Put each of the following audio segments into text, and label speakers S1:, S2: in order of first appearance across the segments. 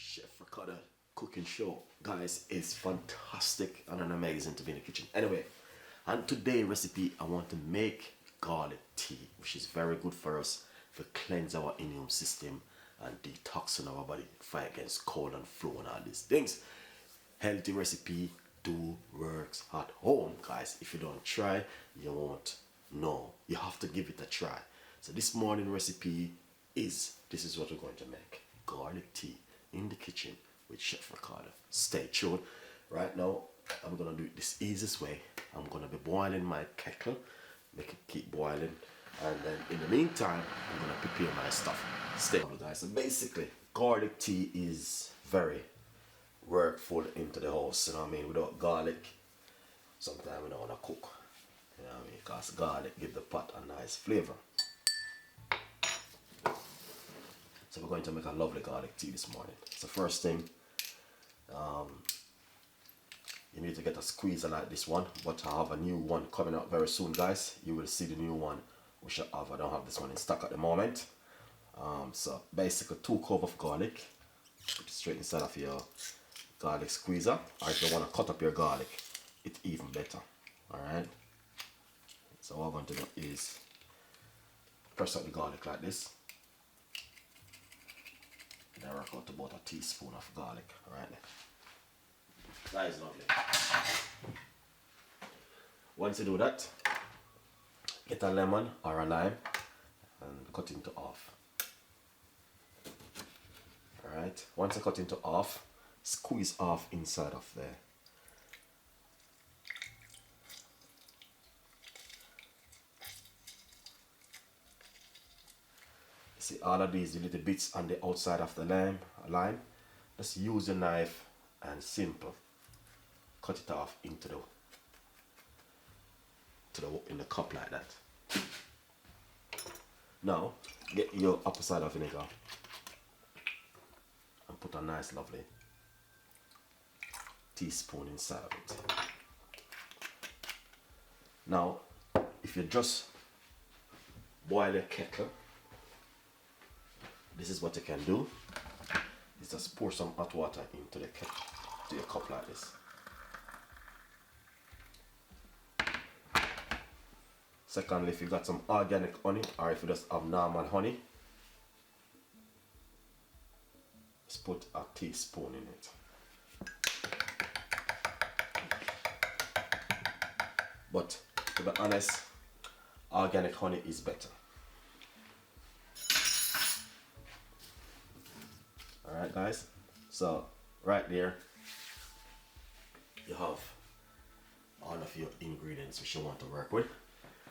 S1: Chef Ricardo cooking show. Guys, it's fantastic and amazing to be in the kitchen. Anyway, and today's recipe, I want to make garlic tea, which is very good for us to cleanse our immune system and detoxing our body, fight against cold and flu and all these things. Healthy recipe do works at home, guys. If you don't try, you won't know. You have to give it a try. So this morning recipe is, this is what we're going to make. Garlic tea in the kitchen with Chef Ricardo. Stay tuned. Right now, I'm gonna do it this easiest way. I'm gonna be boiling my kettle, make it keep boiling, and then in the meantime, I'm gonna prepare my stuff. Stay tuned, guys. So basically, garlic tea is very workful into the house. You know what I mean? Without garlic, sometimes we don't wanna cook. You know what I mean? Because garlic gives the pot a nice flavor. So we're going to make a lovely garlic tea this morning. So first thing, you need to get a squeezer like this one, but I have a new one coming out very soon, guys. You will see the new one which I have. I don't have this one in stock at the moment. So basically 2 cloves of garlic, put it straight inside of your garlic squeezer, or if you want to cut up your garlic, it's even better. Alright, so what I'm going to do is press out the garlic like this. Then work out about a teaspoon of garlic. Alright, that is lovely. Once you do that, get a lemon or a lime and cut into half. Alright, once you cut into half, squeeze half inside of there. See all of these little bits on the outside of the lime, just use a knife and simple cut it off into in the cup like that. Now get your apple cider vinegar and put a nice lovely teaspoon inside of it. Now if you just boil a kettle, this is what you can do, is just pour some hot water into the kettle, to your cup like this. Secondly, if you got some organic honey, or if you just have normal honey, just put a teaspoon in it. But to be honest, organic honey is better. Alright guys, so right there you have all of your ingredients which you want to work with,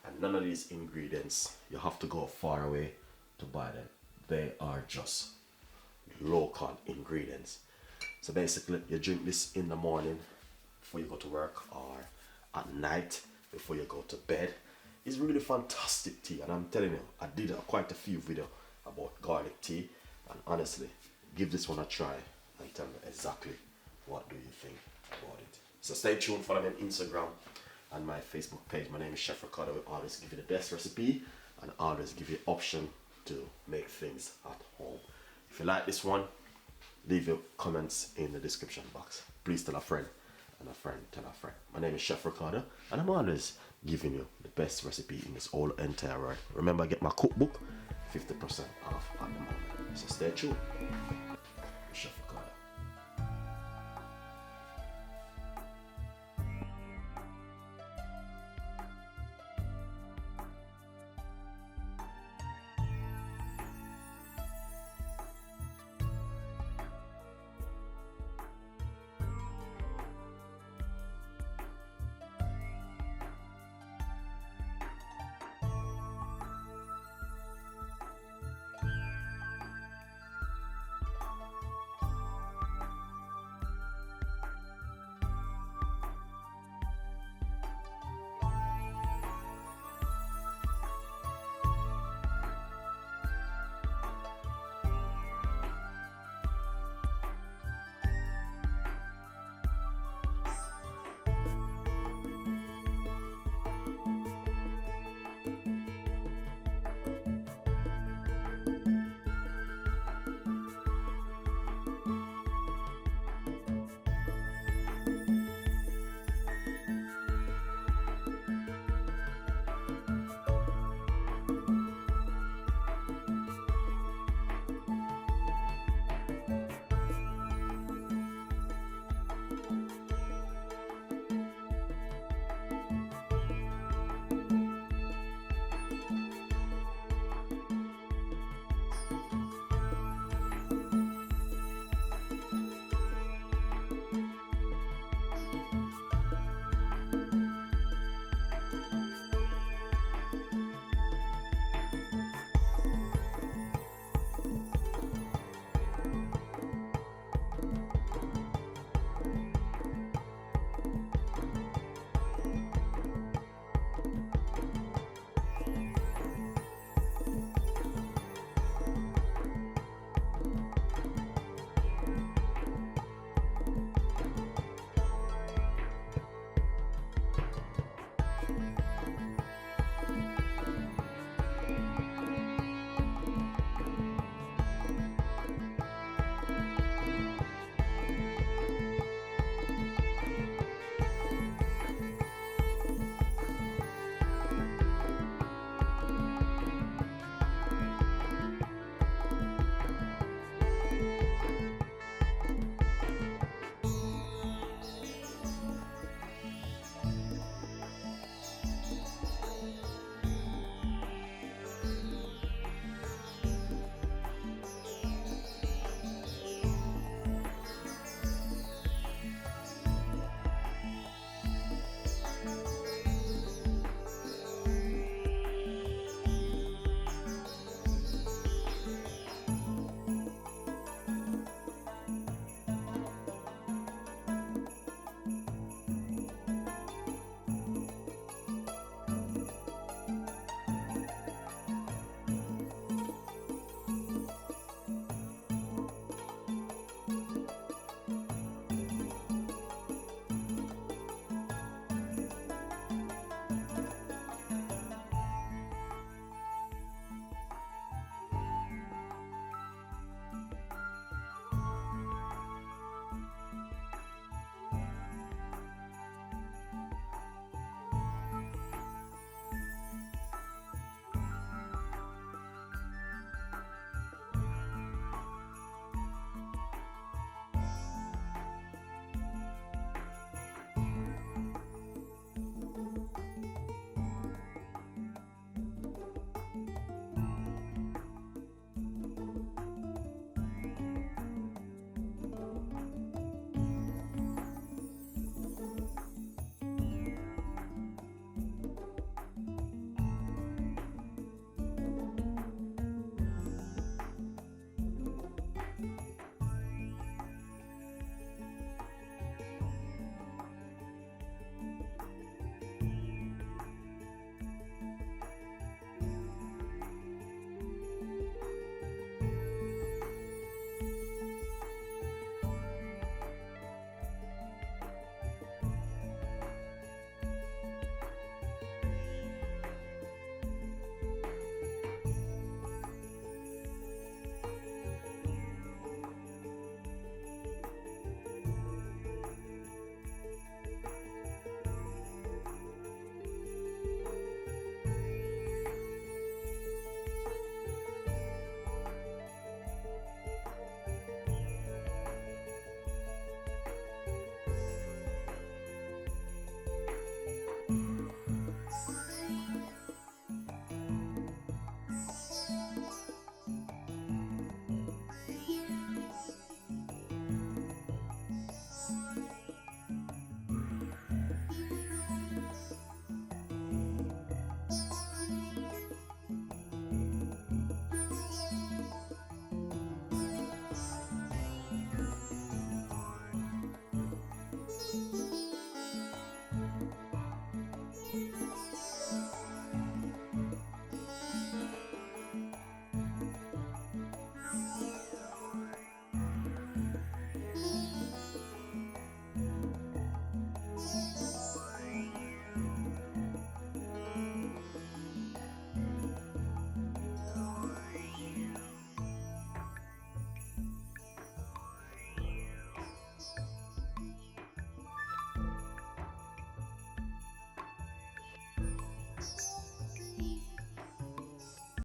S1: and none of these ingredients you have to go far away to buy them. They are just local ingredients. So basically you drink this in the morning before you go to work, or at night before you go to bed. It's really fantastic tea, and I'm telling you, I did quite a few videos about garlic tea, and honestly, give this one a try and tell me exactly what do you think about it. So stay tuned, follow me on Instagram and my Facebook page. My name is Chef Ricardo. We always give you the best recipe and always give you option to make things at home. If you like this one, leave your comments in the description box. Please tell a friend, and a friend tell a friend. My name is Chef Ricardo, and I'm always giving you the best recipe in this whole entire world. Remember, get my cookbook 50% off at the moment. So stay tuned.